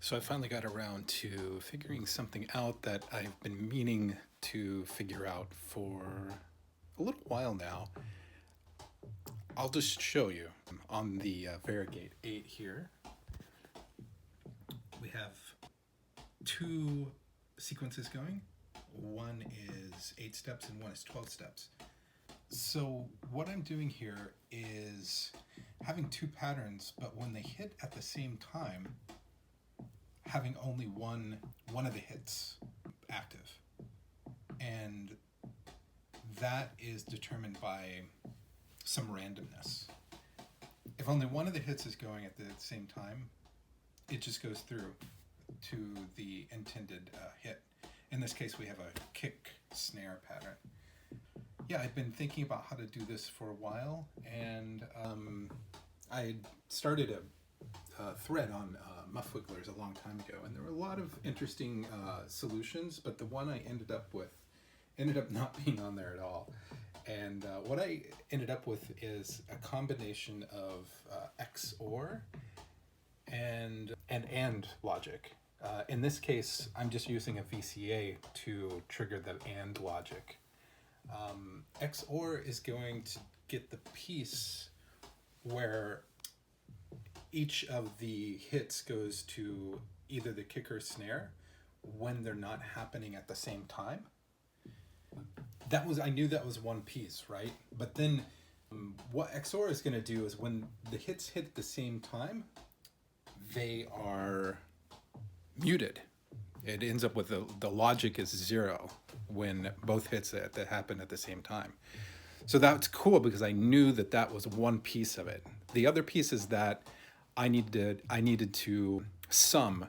So I finally got around to figuring something out that I've been meaning to figure out for a little while now. I'll just show you. On the Varigate 8 here, we have two sequences going. One is 8 steps and one is 12 steps. So what I'm doing here is having two patterns, but when they hit at the same time, having only one of the hits active. And that is determined by some randomness. If only one of the hits is going at the same time, it just goes through to the intended hit. In this case, we have a kick snare pattern. Yeah, I've been thinking about how to do this for a while, and I started a thread on muff wigglers a long time ago, and there were a lot of interesting solutions, but the one I ended up with ended up not being on there at all. And what I ended up with is a combination of XOR and logic. In this case, I'm just using a VCA to trigger the AND logic. XOR is going to get the piece where each of the hits goes to either the kick or snare when they're not happening at the same time. I knew that was one piece, right? But then what XOR is going to do is when the hits hit at the same time, they are muted. It ends up with the logic is 0 when both hits that happen at the same time. So that's cool because I knew that that was one piece of it. The other piece is that I needed to sum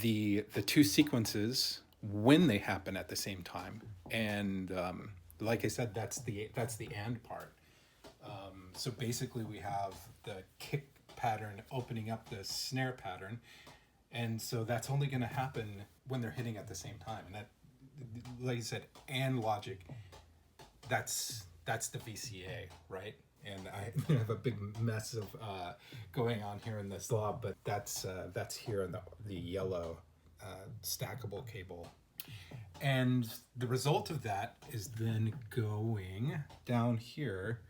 the two sequences when they happen at the same time, and like I said, that's the AND part. So basically, we have the kick pattern opening up the snare pattern, and so that's only going to happen when they're hitting at the same time. And that, like I said, AND logic. That's the VCA, right? And I have a big mess of going on here in the Zlob, but that's here in the yellow stackable cable. And the result of that is then going down here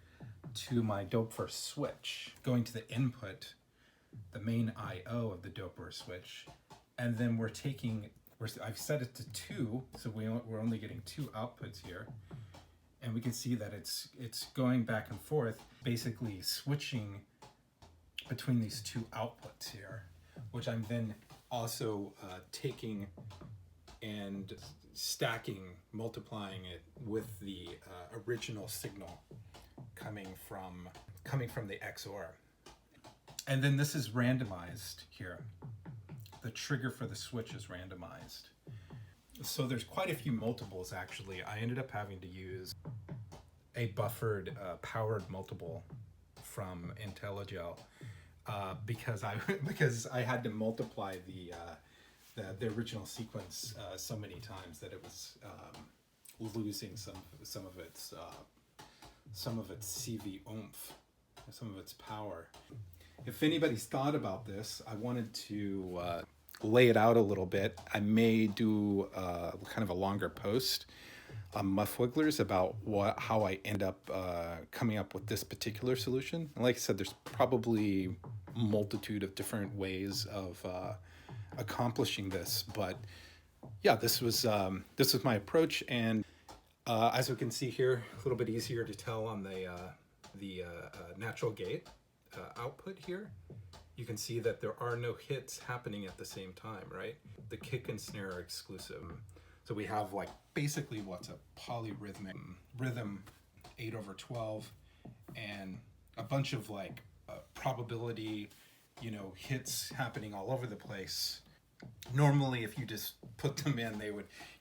to my Doepfer switch, going to the input, the main I/O of the Doepfer switch, and then I've set it to 2, so we're only getting 2 outputs here. And we can see that it's going back and forth, basically switching between these 2 outputs here, which I'm then also taking and stacking, multiplying it with the original signal coming from the XOR. And then this is randomized here. The trigger for the switch is randomized. So there's quite a few multiples, actually. I ended up having to use a buffered powered multiple from IntelliGel because I had to multiply the original sequence so many times that it was losing some of its CV oomph, some of its power. If anybody's thought about this, I wanted to lay it out a little bit. I may do kind of a longer post on muff wigglers about how I end up coming up with this particular solution. And like I said, there's probably a multitude of different ways of accomplishing this, but yeah, this was my approach. And as we can see here, a little bit easier to tell on the natural gate output here. You can see that there are no hits happening at the same time, right? The kick and snare are exclusive. So we have like basically what's a polyrhythmic rhythm 8/12 and a bunch of like probability, hits happening all over the place. Normally, if you just put them in,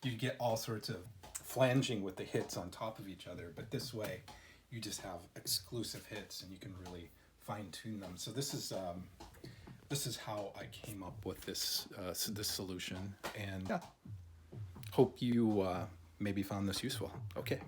you'd get all sorts of flanging with the hits on top of each other. But this way, you just have exclusive hits and you can really fine-tune them. So this is how I came up with this solution, and yeah, hope you maybe found this useful. Okay.